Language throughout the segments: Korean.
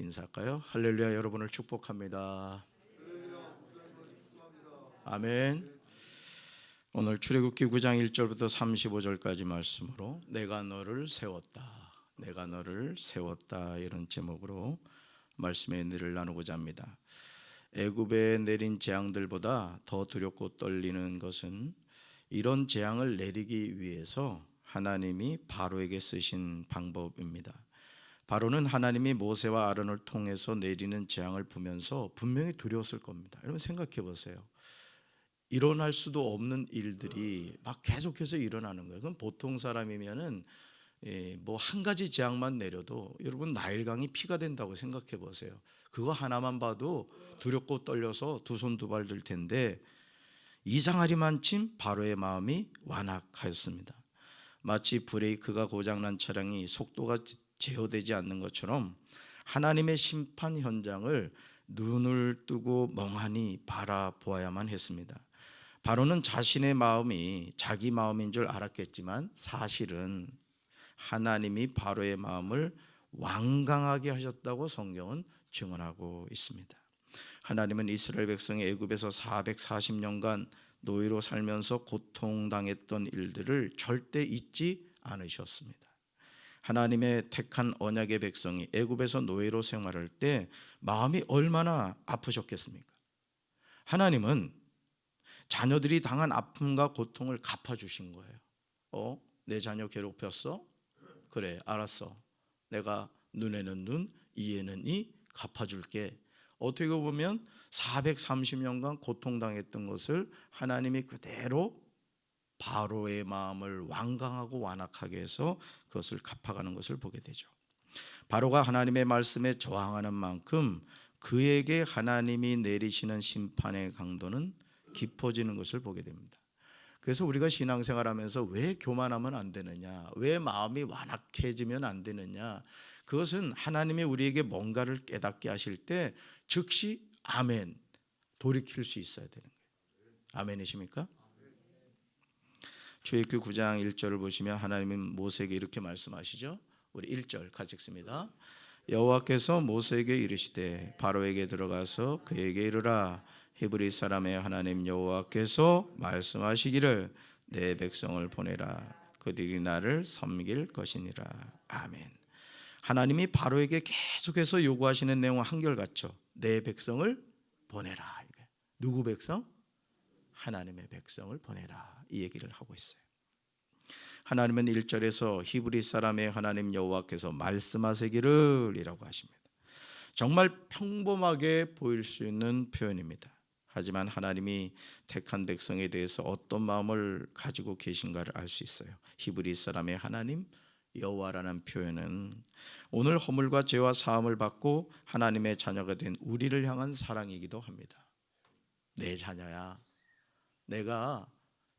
인사할까요? 할렐루야. 여러분을 축복합니다. 아멘. 오늘 출애굽기 9장 1절부터 35절까지 말씀으로 내가 너를 세웠다, 내가 너를 세웠다, 이런 제목으로 말씀의 은혜를 나누고자 합니다. 애굽에 내린 재앙들보다 더 두렵고 떨리는 것은 이런 재앙을 내리기 위해서 하나님이 바로에게 쓰신 방법입니다. 바로는 하나님이 모세와 아론을 통해서 내리는 재앙을 보면서 분명히 두려웠을 겁니다. 여러분 생각해 보세요. 일어날 수도 없는 일들이 막 계속해서 일어나는 거예요. 그럼 보통 사람이면은 뭐 한 가지 재앙만 내려도 여러분 나일강이 피가 된다고 생각해 보세요. 그거 하나만 봐도 두렵고 떨려서 두 손 두 발 들 텐데 이상하리만 침 바로의 마음이 완악하였습니다. 마치 브레이크가 고장난 차량이 속도가 제어되지 않는 것처럼 하나님의 심판 현장을 눈을 뜨고 멍하니 바라보아야만 했습니다. 바로는 자신의 마음이 자기 마음인 줄 알았겠지만 사실은 하나님이 바로의 마음을 완강하게 하셨다고 성경은 증언하고 있습니다. 하나님은 이스라엘 백성이 애굽에서 440년간 노예로 살면서 고통당했던 일들을 절대 잊지 않으셨습니다. 하나님의 택한 언약의 백성이 애굽에서 노예로 생활할 때 마음이 얼마나 아프셨겠습니까? 하나님은 자녀들이 당한 아픔과 고통을 갚아주신 거예요. 내 자녀 괴롭혔어? 그래, 알았어. 내가 눈에는 눈, 이에는 이 갚아줄게. 어떻게 보면 430년간 고통당했던 것을 하나님이 그대로 바로의 마음을 완강하고 완악하게 해서 그것을 갚아가는 것을 보게 되죠. 바로가 하나님의 말씀에 저항하는 만큼 그에게 하나님이 내리시는 심판의 강도는 깊어지는 것을 보게 됩니다. 그래서 우리가 신앙생활하면서 왜 교만하면 안 되느냐, 왜 마음이 완악해지면 안 되느냐, 그것은 하나님이 우리에게 뭔가를 깨닫게 하실 때 즉시 아멘 돌이킬 수 있어야 되는 거예요. 아멘이십니까? 출애굽기 9장 1절을 보시면 하나님은 모세에게 이렇게 말씀하시죠. 우리 1절 같이 읽습니다. 여호와께서 모세에게 이르시되 바로에게 들어가서 그에게 이르라, 히브리 사람의 하나님 여호와께서 말씀하시기를 내 백성을 보내라, 그들이 나를 섬길 것이니라. 아멘. 하나님이 바로에게 계속해서 요구하시는 내용은 한결같죠. 내 백성을 보내라. 누구 백성? 하나님의 백성을 보내라, 이 얘기를 하고 있어요. 하나님은 1절에서 히브리 사람의 하나님 여호와께서 말씀하시기를 이라고 하십니다. 정말 평범하게 보일 수 있는 표현입니다. 하지만 하나님이 택한 백성에 대해서 어떤 마음을 가지고 계신가를 알 수 있어요. 히브리 사람의 하나님 여호와라는 표현은 오늘 허물과 죄와 사함을 받고 하나님의 자녀가 된 우리를 향한 사랑이기도 합니다. 내 자녀야, 내가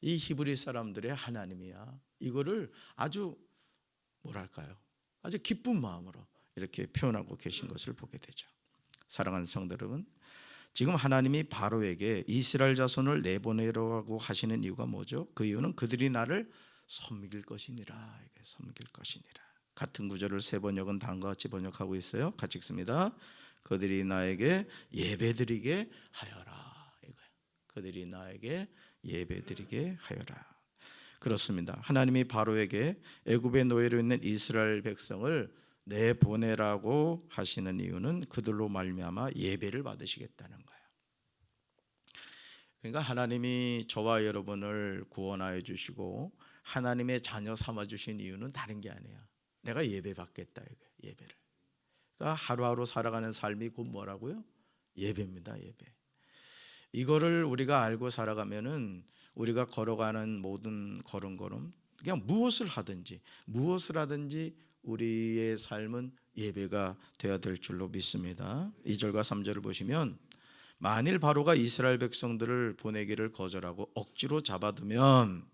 이 히브리 사람들의 하나님이야, 이거를 아주 뭐랄까요, 아주 기쁜 마음으로 이렇게 표현하고 계신 것을 보게 되죠. 사랑하는 성도 여러분, 지금 하나님이 바로에게 이스라엘 자손을 내보내라고 하시는 이유가 뭐죠? 그 이유는 그들이 나를 섬길 것이니라. 섬길 것이니라. 같은 구절을 세 번역은 다음과 같이 번역하고 있어요. 같이 읽습니다. 그들이 나에게 예배드리게 하여라. 이거예요. 그들이 나에게 예배드리게 하여라. 그렇습니다. 하나님이 바로에게 애굽의 노예로 있는 이스라엘 백성을 내보내라고 하시는 이유는 그들로 말미암아 예배를 받으시겠다는 거예요. 그러니까 하나님이 저와 여러분을 구원하여 주시고 하나님의 자녀 삼아 주신 이유는 다른 게 아니에요. 내가 예배 받겠다, 예배를. 그러니까 하루하루 살아가는 삶이 곧 뭐라고요? 예배입니다, 예배. 이거를 우리가 알고 살아가면은 우리가 걸어가는 모든 걸음걸음, 그냥 무엇을 하든지 우리의 삶은 예배가 되어야 될 줄로 믿습니다. 2절과 3절을 보시면 만일 바로가 이스라엘 백성들을 보내기를 거절하고 억지로 잡아두면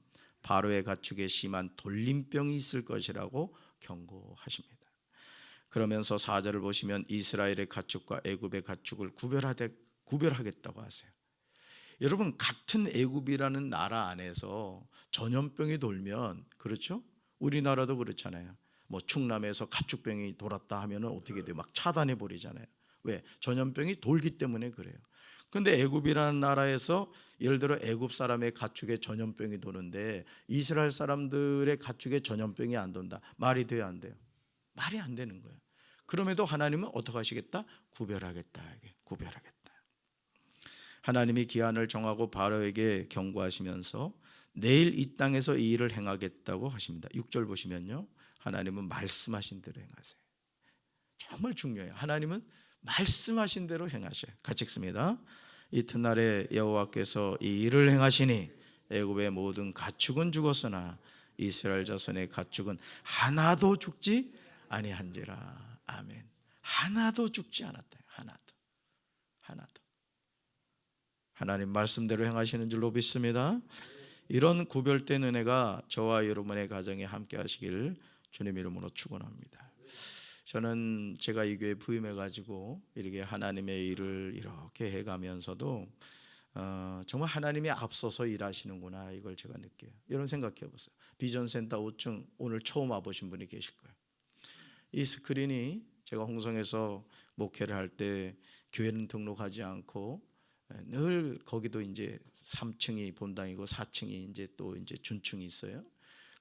바로의 가축에 심한 돌림병이 있을 것이라고 경고하십니다. 그러면서 4절을 보시면 이스라엘의 가축과 애굽의 가축을 구별하겠다고 하세요. 여러분, 같은 애굽이라는 나라 안에서 전염병이 돌면, 그렇죠? 우리나라도 그렇잖아요. 뭐 충남에서 가축병이 돌았다 하면은 어떻게 돼요? 막 차단해 버리잖아요. 왜? 전염병이 돌기 때문에 그래요. 근데 애굽이라는 나라에서 예를 들어 애굽 사람의 가축에 전염병이 도는데 이스라엘 사람들의 가축에 전염병이 안 돈다. 말이 돼요, 안 돼요? 말이 안 되는 거예요. 그럼에도 하나님은 어떻게 하시겠다? 구별하겠다. 이게 구별하겠다. 하나님이 기한을 정하고 바로에게 경고하시면서 내일 이 땅에서 이 일을 행하겠다고 하십니다. 6절 보시면요, 하나님은 말씀하신 대로 행하세요. 정말 중요해요. 하나님은 말씀하신 대로 행하셔요. 같이 읽습니다. 이튿날에 여호와께서 이 일을 행하시니 애굽의 모든 가축은 죽었으나 이스라엘 자손의 가축은 하나도 죽지 아니한지라. 아멘. 하나도 죽지 않았다. 하나도. 하나님 말씀대로 행하시는 줄로 믿습니다. 이런 구별된 은혜가 저와 여러분의 가정에 함께 하시길 주님 이름으로 축원합니다. 저는 제가 이 교회 부임해 가지고 이렇게 하나님의 일을 이렇게 해가면서도 정말 하나님이 앞서서 일하시는구나, 이걸 제가 느껴요. 이런 생각해 보세요. 비전센터 5층 오늘 처음 와보신 분이 계실 거예요. 이 스크린이 제가 홍성에서 목회를 할 때 교회는 등록하지 않고 늘 거기도 이제 3층이 본당이고 4층이 이제 또 이제 준층이 있어요.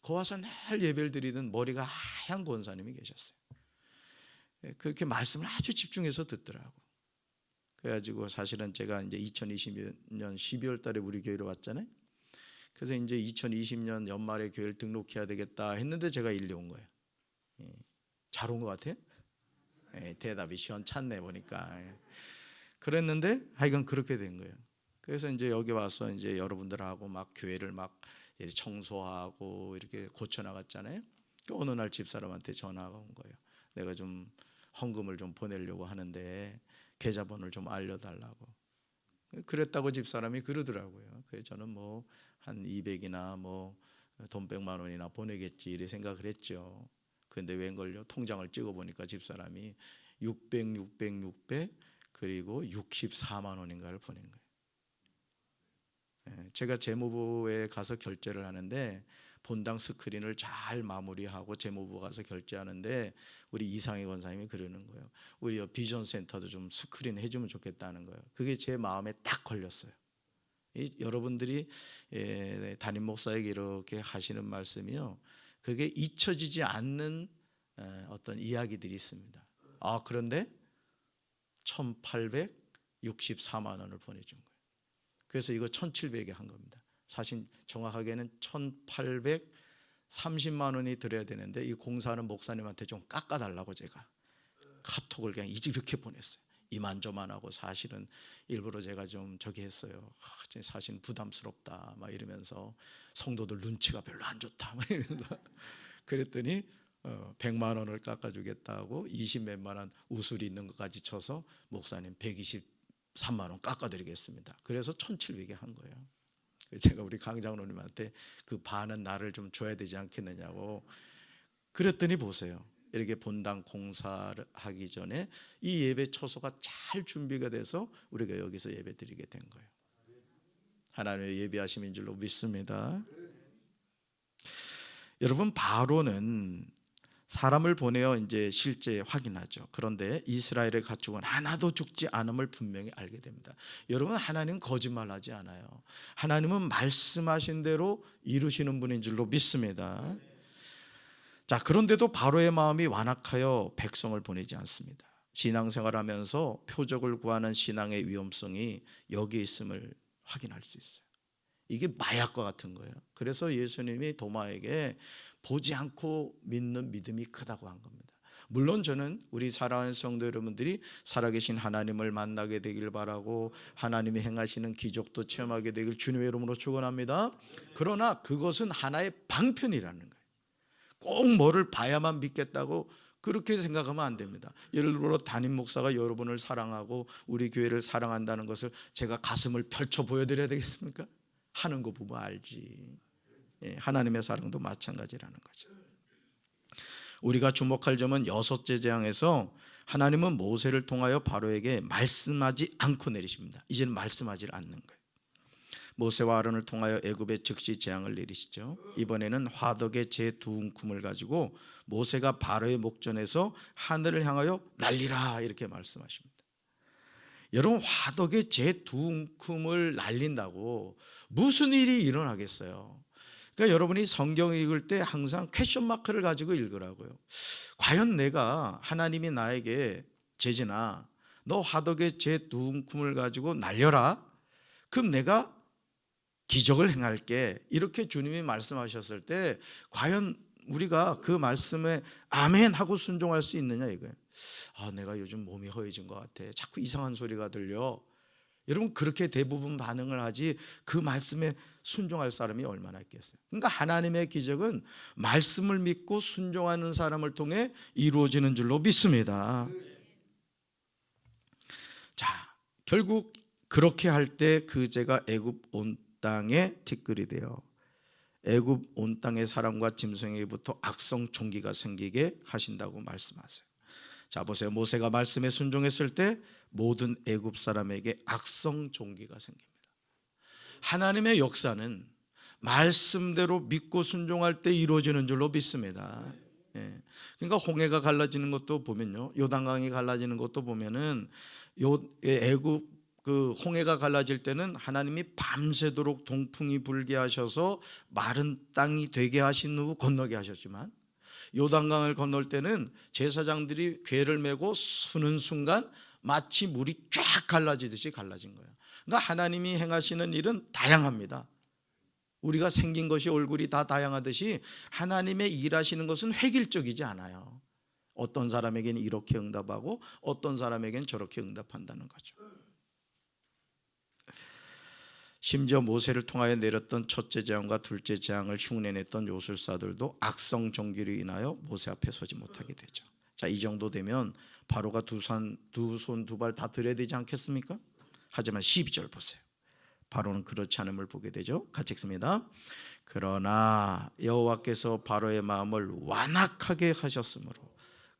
거 와서 늘 예배를 드리던 머리가 하얀 권사님이 계셨어요. 그렇게 말씀을 아주 집중해서 듣더라고. 그래가지고 사실은 제가 이제 2020년 12월 달에 우리 교회로 왔잖아요. 그래서 이제 2020년 연말에 교회를 등록해야 되겠다 했는데 제가 일리 온 거예요. 잘 온 것 같아요. 대답이 시원찮네 보니까. 그랬는데 하여간 그렇게 된 거예요. 그래서 이제 여기 와서 이제 여러분들하고 막 교회를 막 청소하고 이렇게 고쳐 나갔잖아요. 어느 날 집사람한테 전화가 온 거예요. 내가 좀 헌금을 좀 보내려고 하는데 계좌번호를 좀 알려달라고. 그랬다고 집사람이 그러더라고요. 그래서 저는 뭐 한 200이나 뭐 돈 100만 원이나 보내겠지 이래 생각을 했죠. 그런데 웬걸요? 통장을 찍어보니까 집사람이 600 그리고 64만 원인가를 보낸 거예요. 제가 재무부에 가서 결제를 하는데 본당 스크린을 잘 마무리하고 재무부 가서 결제하는데 우리 이상희 권사님이 그러는 거예요. 우리 비전센터도 좀 스크린 해주면 좋겠다는 거예요. 그게 제 마음에 딱 걸렸어요. 여러분들이 담임 목사에게 이렇게 하시는 말씀이요, 그게 잊혀지지 않는 어떤 이야기들이 있습니다. 그런데 1864만 원을 보내준 거예요. 그래서 이거 1700에 한 겁니다. 사실 정확하게는 1830만 원이 들어야 되는데 이 공사하는 목사님한테 좀 깎아달라고 제가 카톡을 그냥 이렇게 보냈어요. 이만저만하고 사실은 일부러 제가 좀 저기 했어요. 사실 부담스럽다 막 이러면서 성도들 눈치가 별로 안 좋다 막 이러면서 그랬더니 100만 원을 깎아주겠다고 20몇만 원 우술이 있는 것까지 쳐서 목사님 123만 원 깎아드리겠습니다. 그래서 1700에 한 거예요. 제가 우리 강장로님한테 그 반은 나를 좀 줘야 되지 않겠느냐고 그랬더니 보세요. 이렇게 본당 공사를 하기 전에 이 예배 처소가 잘 준비가 돼서 우리가 여기서 예배 드리게 된 거예요. 하나님의 예배하심인 줄로 믿습니다. 여러분, 바로는 사람을 보내어 이제 실제 확인하죠. 그런데 이스라엘의 가축은 하나도 죽지 않음을 분명히 알게 됩니다. 여러분, 하나님은 거짓말하지 않아요. 하나님은 말씀하신 대로 이루시는 분인 줄로 믿습니다. 자, 그런데도 바로의 마음이 완악하여 백성을 보내지 않습니다. 신앙생활하면서 표적을 구하는 신앙의 위험성이 여기에 있음을 확인할 수 있어요. 이게 마약과 같은 거예요. 그래서 예수님이 도마에게 보지 않고 믿는 믿음이 크다고 한 겁니다. 물론 저는 우리 사랑하는 성도 여러분들이 살아계신 하나님을 만나게 되길 바라고 하나님이 행하시는 기적도 체험하게 되길 주님의 이름으로 축원합니다. 그러나 그것은 하나의 방편이라는 거예요. 꼭 뭐를 봐야만 믿겠다고 그렇게 생각하면 안 됩니다. 예를 들어 담임 목사가 여러분을 사랑하고 우리 교회를 사랑한다는 것을 제가 가슴을 펼쳐 보여드려야 되겠습니까? 하는 거 보면 알지. 하나님의 사랑도 마찬가지라는 거죠. 우리가 주목할 점은 6째 재앙에서 하나님은 모세를 통하여 바로에게 말씀하지 않고 내리십니다. 이제는 말씀하지 않는 거예요. 모세와 아론을 통하여 애굽에 즉시 재앙을 내리시죠. 이번에는 화덕의 제 2움큼을 가지고 모세가 바로의 목전에서 하늘을 향하여 날리라 이렇게 말씀하십니다. 여러분, 화덕에 재 두 움큼을 날린다고 무슨 일이 일어나겠어요? 그러니까 여러분이 성경 읽을 때 항상 퀘션 마크를 가지고 읽으라고요. 과연 내가, 하나님이 나에게 재진아 너 화덕에 재 두 움큼을 가지고 날려라, 그럼 내가 기적을 행할게, 이렇게 주님이 말씀하셨을 때 과연 우리가 그 말씀에 아멘 하고 순종할 수 있느냐 이거예요. 내가 요즘 몸이 허해진 것 같아, 자꾸 이상한 소리가 들려. 여러분, 그렇게 대부분 반응을 하지 그 말씀에 순종할 사람이 얼마나 있겠어요? 그러니까 하나님의 기적은 말씀을 믿고 순종하는 사람을 통해 이루어지는 줄로 믿습니다. 자, 결국 그렇게 할 때 그 재가 애굽 온 땅에 티끌이 되어 애굽 온 땅의 사람과 짐승에게부터 악성 종기가 생기게 하신다고 말씀하세요. 자, 보세요. 모세가 말씀에 순종했을 때 모든 애굽 사람에게 악성 종기가 생깁니다. 하나님의 역사는 말씀대로 믿고 순종할 때 이루어지는 줄로 믿습니다. 그러니까 홍해가 갈라지는 것도 보면요, 요단강이 갈라지는 것도 보면은 애굽 그 홍해가 갈라질 때는 하나님이 밤새도록 동풍이 불게 하셔서 마른 땅이 되게 하신 후 건너게 하셨지만, 요단강을 건널 때는 제사장들이 궤를 메고 서는 순간 마치 물이 쫙 갈라지듯이 갈라진 거예요. 그러니까 하나님이 행하시는 일은 다양합니다. 우리가 생긴 것이, 얼굴이 다 다양하듯이 하나님의 일하시는 것은 획일적이지 않아요. 어떤 사람에게는 이렇게 응답하고 어떤 사람에게는 저렇게 응답한다는 거죠. 심지어 모세를 통하여 내렸던 첫째 재앙과 둘째 재앙을 흉내냈던 요술사들도 악성 종기로 인하여 모세 앞에 서지 못하게 되죠. 자, 이 정도 되면 바로가 두 손 두 발 다 들어야 되지 않겠습니까? 하지만 12절 보세요. 바로는 그렇지 않음을 보게 되죠. 같이 읽습니다. 그러나 여호와께서 바로의 마음을 완악하게 하셨으므로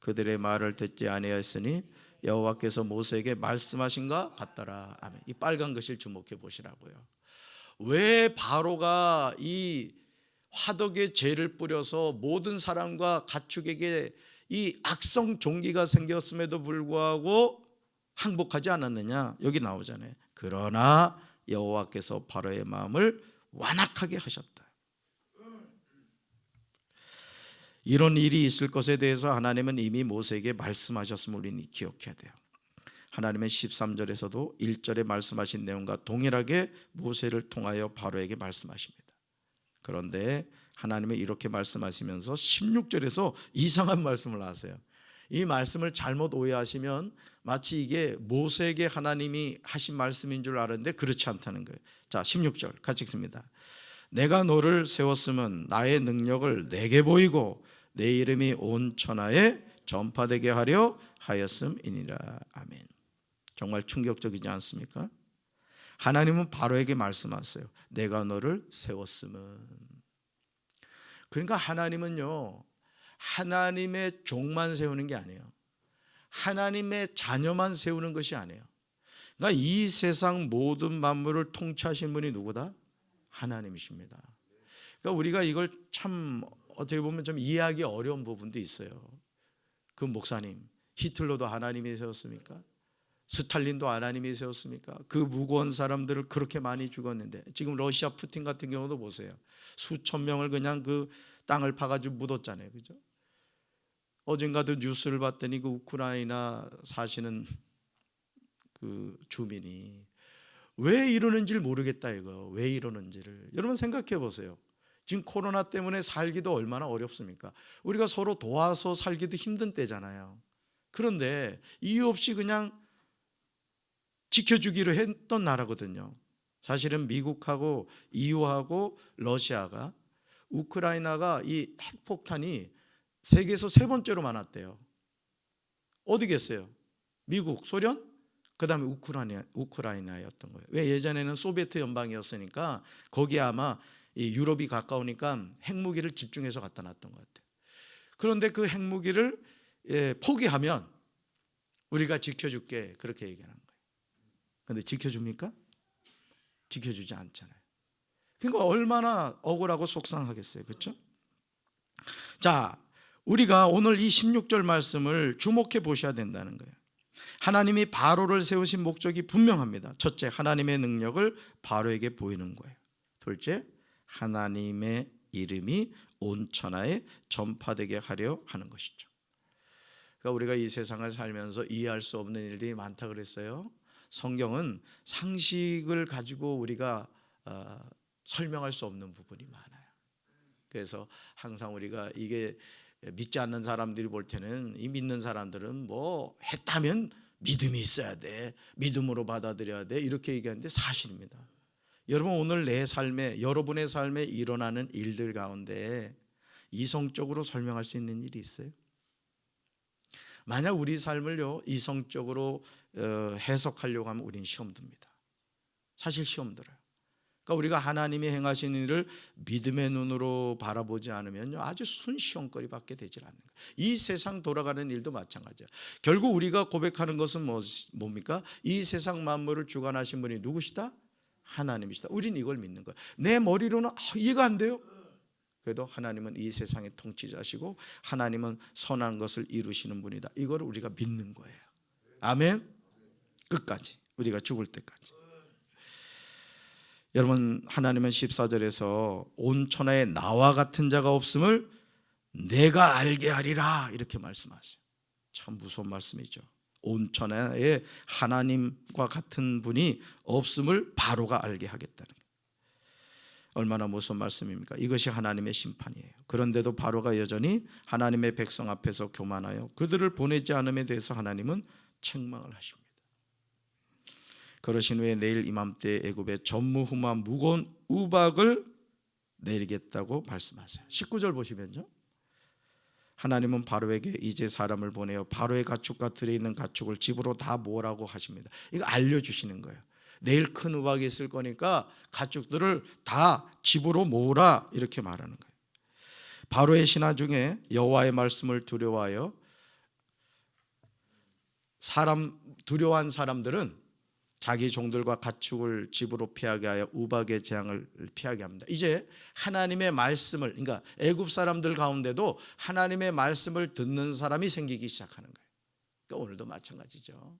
그들의 말을 듣지 아니하였으니 여호와께서 모세에게 말씀하신 것 같더라. 아멘. 이 빨간 것을 주목해 보시라고요. 왜 바로가 이 화덕에 재를 뿌려서 모든 사람과 가축에게 이 악성 종기가 생겼음에도 불구하고 항복하지 않았느냐? 여기 나오잖아요. 그러나 여호와께서 바로의 마음을 완악하게 하셨다. 이런 일이 있을 것에 대해서 하나님은 이미 모세에게 말씀하셨음을 우리는 기억해야 돼요. 하나님은 13절에서도 1절에 말씀하신 내용과 동일하게 모세를 통하여 바로에게 말씀하십니다. 그런데 하나님은 이렇게 말씀하시면서 16절에서 이상한 말씀을 하세요. 이 말씀을 잘못 오해하시면 마치 이게 모세에게 하나님이 하신 말씀인 줄 알았는데 그렇지 않다는 거예요. 자, 16절 같이 읽습니다. 내가 너를 세웠으면 나의 능력을 내게 보이고 내 이름이 온 천하에 전파되게 하려 하였음이니라. 아멘. 정말 충격적이지 않습니까? 하나님은 바로에게 말씀하세요. 내가 너를 세웠음은. 그러니까 하나님은요, 하나님의 종만 세우는 게 아니에요. 하나님의 자녀만 세우는 것이 아니에요. 그러니까 이 세상 모든 만물을 통치하신 분이 누구다? 하나님이십니다. 그러니까 우리가 이걸 참 어떻게 보면 좀 이해하기 어려운 부분도 있어요. 그 목사님, 히틀러도 하나님이 세웠습니까? 스탈린도 하나님이 세웠습니까? 그 무고한 사람들을 그렇게 많이 죽었는데, 지금 러시아 푸틴 같은 경우도 보세요. 수천 명을 그냥 그 땅을 파가지고 묻었잖아요, 그죠? 어젠가도 뉴스를 봤더니 그 우크라이나 사시는 그 주민이 왜 이러는지를 모르겠다 이거. 왜 이러는지를 여러분 생각해 보세요. 지금 코로나 때문에 살기도 얼마나 어렵습니까? 우리가 서로 도와서 살기도 힘든 때잖아요. 그런데 이유 없이 그냥 지켜주기로 했던 나라거든요. 사실은 미국하고 EU하고 러시아가, 우크라이나가 이 핵폭탄이 세계에서 세 번째로 많았대요. 어디겠어요? 미국, 소련, 그 다음에 우크라이나였던 거예요. 왜? 예전에는 소비에트 연방이었으니까 거기에 아마 이 유럽이 가까우니까 핵무기를 집중해서 갖다 놨던 것 같아요. 그런데 그 핵무기를 포기하면 우리가 지켜줄게, 그렇게 얘기하는 거예요. 그런데 지켜줍니까? 지켜주지 않잖아요. 그러니까 얼마나 억울하고 속상하겠어요, 그렇죠? 자, 우리가 오늘 이 16절 말씀을 주목해 보셔야 된다는 거예요. 하나님이 바로를 세우신 목적이 분명합니다. 첫째, 하나님의 능력을 바로에게 보이는 거예요. 둘째, 하나님의 이름이 온 천하에 전파되게 하려 하는 것이죠. 그러니까 우리가 이 세상을 살면서 이해할 수 없는 일들이 많다 그랬어요. 성경은 상식을 가지고 우리가 설명할 수 없는 부분이 많아요. 그래서 항상 우리가 이게 믿지 않는 사람들이 볼 때는, 이 믿는 사람들은 뭐 했다면 믿음이 있어야 돼, 믿음으로 받아들여야 돼, 이렇게 얘기하는데 사실입니다. 여러분, 오늘 내 삶에, 여러분의 삶에 일어나는 일들 가운데 이성적으로 설명할 수 있는 일이 있어요? 만약 우리 삶을요 이성적으로 해석하려고 하면 우리는 시험 듭니다. 사실 시험 들어요. 그러니까 우리가 하나님이 행하신 일을 믿음의 눈으로 바라보지 않으면 아주 순시험거리밖에 되질 않는 거예요. 이 세상 돌아가는 일도 마찬가지예요. 결국 우리가 고백하는 것은 뭡니까? 이 세상 만물을 주관하신 분이 누구시다? 하나님이시다. 우리는 이걸 믿는 거예요. 내 머리로는 이해가 안 돼요. 그래도 하나님은 이 세상의 통치자시고 하나님은 선한 것을 이루시는 분이다. 이걸 우리가 믿는 거예요. 아멘. 끝까지, 우리가 죽을 때까지. 여러분, 하나님은 14절에서 온 천하에 나와 같은 자가 없음을 내가 알게 하리라 이렇게 말씀하세요. 참 무서운 말씀이죠. 온 천하에 하나님과 같은 분이 없음을 바로가 알게 하겠다는 거예요. 얼마나 무서운 말씀입니까? 이것이 하나님의 심판이에요. 그런데도 바로가 여전히 하나님의 백성 앞에서 교만하여 그들을 보내지 않음에 대해서 하나님은 책망을 하십니다. 그러신 후에 내일 이맘때 애굽에 전무후무한 무거운 우박을 내리겠다고 말씀하세요. 19절 보시면요, 하나님은 바로에게 이제 사람을 보내어 바로의 가축과 들에 있는 가축을 집으로 다 모으라고 하십니다. 이거 알려주시는 거예요. 내일 큰 우박이 있을 거니까 가축들을 다 집으로 모으라 이렇게 말하는 거예요. 바로의 신하 중에 여호와의 말씀을 두려워하여 두려워한 사람들은 자기 종들과 가축을 집으로 피하게 하여 우박의 재앙을 피하게 합니다. 이제 하나님의 말씀을, 그러니까 애굽 사람들 가운데도 하나님의 말씀을 듣는 사람이 생기기 시작하는 거예요. 그러니까 오늘도 마찬가지죠.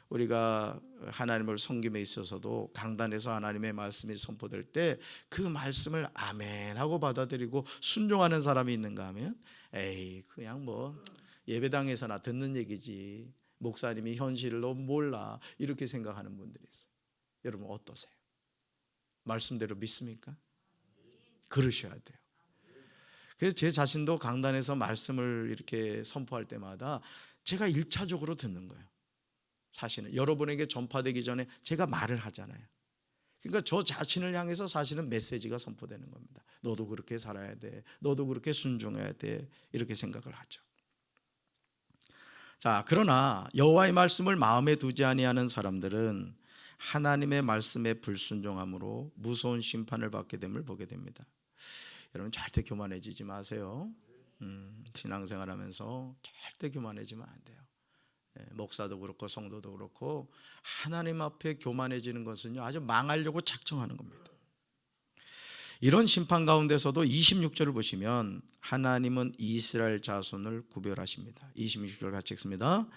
우리가 하나님을 섬김에 있어서도 강단에서 하나님의 말씀이 선포될 때 그 말씀을 아멘 하고 받아들이고 순종하는 사람이 있는가 하면, 에이 그냥 뭐 예배당에서나 듣는 얘기지, 목사님이 현실로 몰라, 이렇게 생각하는 분들이 있어요. 여러분 어떠세요? 말씀대로 믿습니까? 그러셔야 돼요. 그래서 제 자신도 강단에서 말씀을 이렇게 선포할 때마다 제가 1차적으로 듣는 거예요. 사실은 여러분에게 전파되기 전에 제가 말을 하잖아요. 그러니까 저 자신을 향해서 사실은 메시지가 선포되는 겁니다. 너도 그렇게 살아야 돼, 너도 그렇게 순종해야 돼, 이렇게 생각을 하죠. 자, 그러나 여호와의 말씀을 마음에 두지 아니하는 사람들은 하나님의 말씀에 불순종함으로 무서운 심판을 받게 됨을 보게 됩니다. 여러분 절대 교만해지지 마세요. 신앙생활하면서 절대 교만해지면 안 돼요. 목사도 그렇고 성도도 그렇고 하나님 앞에 교만해지는 것은요 아주 망하려고 작정하는 겁니다. 이런 심판 가운데서도 26절을 보시면 하나님은 이스라엘 자손을 구별하십니다. 26절 같이 읽습니다.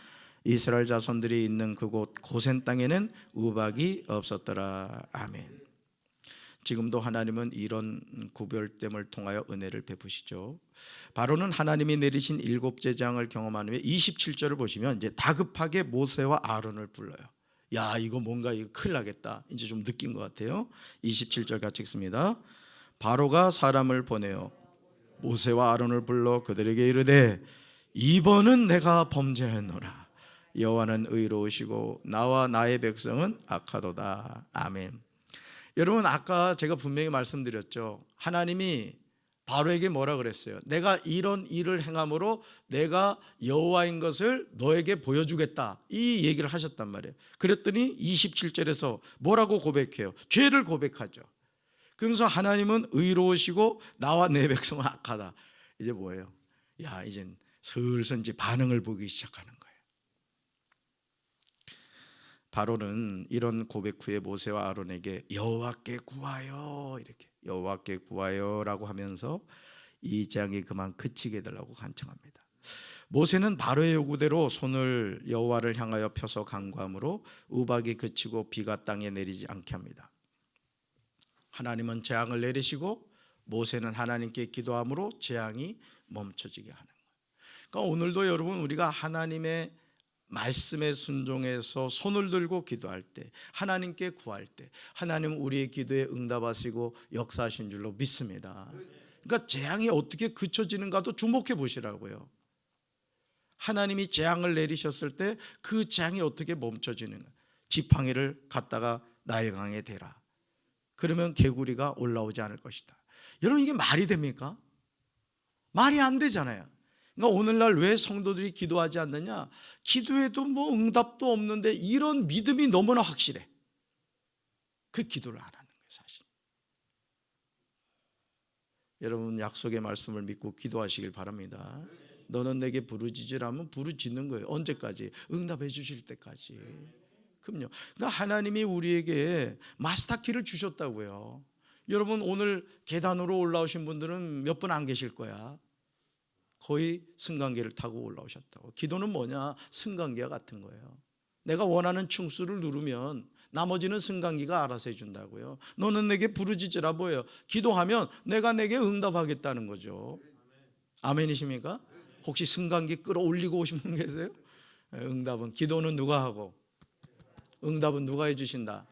이스라엘 자손들이 있는 그곳 고센 땅에는 우박이 없었더라. 아멘. 지금도 하나님은 이런 구별됨을 통하여 은혜를 베푸시죠. 바로는 하나님이 내리신 7 재앙을 경험한 후에 27절을 보시면 이제 다급하게 모세와 아론을 불러요. 야, 이거 뭔가 이거 큰일 나겠다, 이제 좀 느낀 것 같아요. 27절 같이 읽습니다. 바로가 사람을 보내어 모세와 아론을 불러 그들에게 이르되 이번은 내가 범죄하였노라. 여호와는 의로우시고 나와 나의 백성은 악하도다. 아멘. 여러분 아까 제가 분명히 말씀드렸죠. 하나님이 바로에게 뭐라 그랬어요? 내가 이런 일을 행함으로 내가 여호와인 것을 너에게 보여주겠다, 이 얘기를 하셨단 말이에요. 그랬더니 27절에서 뭐라고 고백해요? 죄를 고백하죠. 그러면서 하나님은 의로우시고 나와 내 백성은 악하다. 이제 뭐예요? 야, 이젠 슬슬 이제 반응을 보기 시작하는 거예요. 바로는 이런 고백 후에 모세와 아론에게 여호와께 구하여, 이렇게 여호와께 구하여라고 하면서 이 재앙이 그만 그치게 되라고 간청합니다. 모세는 바로의 요구대로 손을 여호와를 향하여 펴서 간구함으로 우박이 그치고 비가 땅에 내리지 않게 합니다. 하나님은 재앙을 내리시고 모세는 하나님께 기도함으로 재앙이 멈춰지게 하는 거예요. 그러니까 오늘도 여러분 우리가 하나님의 말씀에 순종해서 손을 들고 기도할 때, 하나님께 구할 때 하나님은 우리의 기도에 응답하시고 역사하신 줄로 믿습니다. 그러니까 재앙이 어떻게 그쳐지는가도 주목해 보시라고요. 하나님이 재앙을 내리셨을 때 그 재앙이 어떻게 멈춰지는가. 지팡이를 갖다가 나일강에 대라. 그러면 개구리가 올라오지 않을 것이다. 여러분 이게 말이 됩니까? 말이 안 되잖아요. 그러니까 오늘날 왜 성도들이 기도하지 않느냐? 기도해도 뭐 응답도 없는데 이런 믿음이 너무나 확실해. 그 기도를 안 하는 거예요, 사실. 여러분 약속의 말씀을 믿고 기도하시길 바랍니다. 너는 내게 부르짖으라면 부르짖는 거예요. 언제까지? 응답해 주실 때까지. 그럼요. 그러니까 하나님이 우리에게 마스터키를 주셨다고요. 여러분 오늘 계단으로 올라오신 분들은 몇 분 안 계실 거야. 거의 승강기를 타고 올라오셨다고. 기도는 뭐냐? 승강기와 같은 거예요. 내가 원하는 층수를 누르면 나머지는 승강기가 알아서 해준다고요. 너는 내게 부르짖으라 뭐예요? 기도하면 내가 내게 응답하겠다는 거죠. 아멘이십니까? 혹시 승강기 끌어올리고 오신 분 계세요? 응답은, 기도는 누가 하고 응답은 누가 해주신다.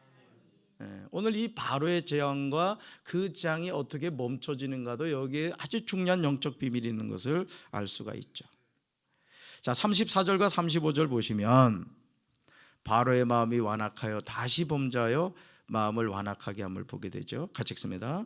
오늘 이 바로의 재앙과 그 재앙이 어떻게 멈춰지는가도 여기에 아주 중요한 영적 비밀이 있는 것을 알 수가 있죠. 자, 34절과 35절 보시면 바로의 마음이 완악하여 다시 범죄하여 마음을 완악하게 함을 보게 되죠. 같이 읽습니다.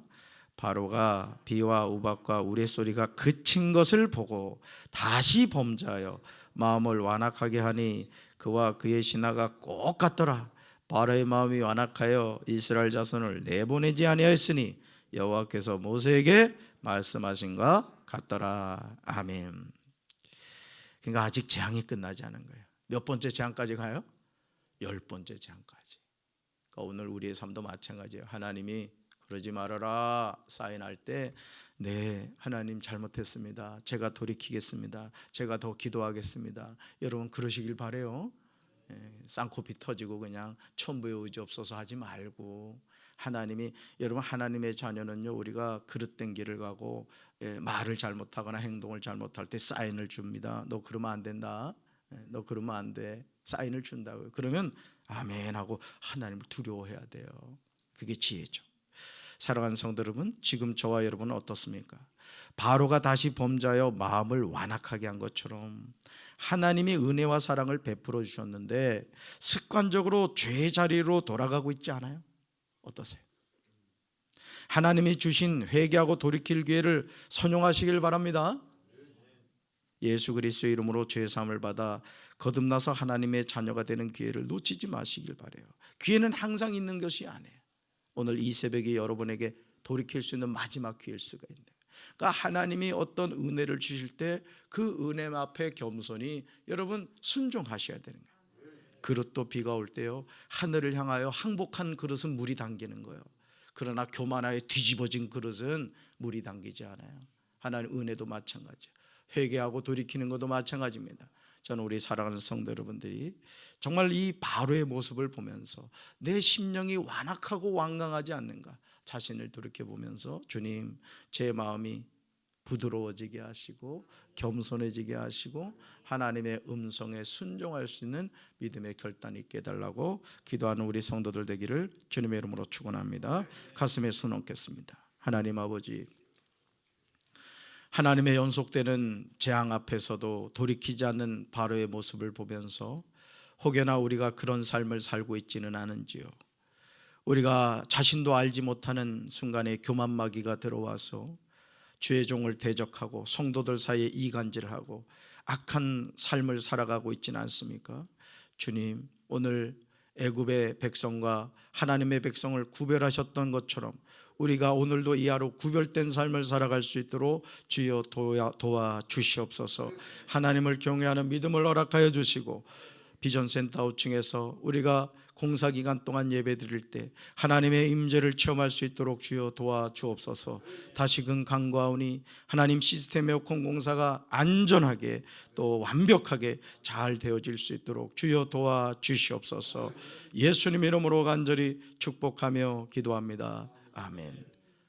바로가 비와 우박과 우레소리가 그친 것을 보고 다시 범죄하여 마음을 완악하게 하니 그와 그의 신하가 꼭 같더라. 바로의 마음이 완악하여 이스라엘 자손을 내보내지 아니하였으니 여호와께서 모세에게 말씀하신 것 같더라. 아멘. 그러니까 아직 재앙이 끝나지 않은 거예요. 몇 번째 재앙까지 가요? 10번째 재앙까지. 그러니까 오늘 우리의 삶도 마찬가지예요. 하나님이 그러지 말아라 사인할 때 네, 하나님 잘못했습니다. 제가 돌이키겠습니다. 제가 더 기도하겠습니다. 여러분 그러시길 바래요. 쌍코피 터지고 그냥 천부의 의지 없어서 하지 말고, 하나님이, 여러분 하나님의 자녀는요 우리가 그릇된 길을 가고 말을 잘못하거나 행동을 잘못할 때 사인을 줍니다. 너 그러면 안 된다. 너 그러면 안 돼. 사인을 준다고요. 그러면 아멘 하고 하나님을 두려워해야 돼요. 그게 지혜죠. 사랑하는 성도 여러분, 지금 저와 여러분은 어떻습니까? 바로가 다시 범죄하여 마음을 완악하게 한 것처럼 하나님이 은혜와 사랑을 베풀어 주셨는데 습관적으로 죄의 자리로 돌아가고 있지 않아요? 어떠세요? 하나님이 주신 회개하고 돌이킬 기회를 선용하시길 바랍니다. 예수 그리스도의 이름으로 죄 사함을 받아 거듭나서 하나님의 자녀가 되는 기회를 놓치지 마시길 바라요. 기회는 항상 있는 것이 아니에요. 오늘 이 새벽에 여러분에게 돌이킬 수 있는 마지막 기회일 수가 있네요. 그러니까 하나님이 어떤 은혜를 주실 때 그 은혜 앞에 겸손히 여러분 순종하셔야 되는 거예요. 그릇도 비가 올 때요 하늘을 향하여 항복한 그릇은 물이 담기는 거예요. 그러나 교만하여 뒤집어진 그릇은 물이 담기지 않아요. 하나님 은혜도 마찬가지예요. 회개하고 돌이키는 것도 마찬가지입니다. 저는 우리 사랑하는 성도 여러분들이 정말 이 바로의 모습을 보면서 내 심령이 완악하고 완강하지 않는가 자신을 돌이켜보면서 주님 제 마음이 부드러워지게 하시고 겸손해지게 하시고 하나님의 음성에 순종할 수 있는 믿음의 결단이 있게 해달라고 기도하는 우리 성도들 되기를 주님의 이름으로 축원합니다. 가슴에 손 얹겠습니다. 하나님 아버지, 하나님의 연속되는 재앙 앞에서도 돌이키지 않는 바로의 모습을 보면서 혹여나 우리가 그런 삶을 살고 있지는 않은지요. 우리가 자신도 알지 못하는 순간에 교만마귀가 들어와서 주의 종을 대적하고 성도들 사이에 이간질하고 악한 삶을 살아가고 있지는 않습니까? 주님, 오늘 애굽의 백성과 하나님의 백성을 구별하셨던 것처럼 우리가 오늘도 이하로 구별된 삶을 살아갈 수 있도록 주여 도와 주시옵소서. 하나님을 경외하는 믿음을 허락하여 주시고 비전센터 5층에서 우리가 공사 기간 동안 예배드릴 때 하나님의 임재를 체험할 수 있도록 주여 도와주옵소서. 다시금 간구하오니 하나님 시스템 에어컨 공사가 안전하게 또 완벽하게 잘 되어질 수 있도록 주여 도와주시옵소서. 예수님 이름으로 간절히 축복하며 기도합니다. 아멘.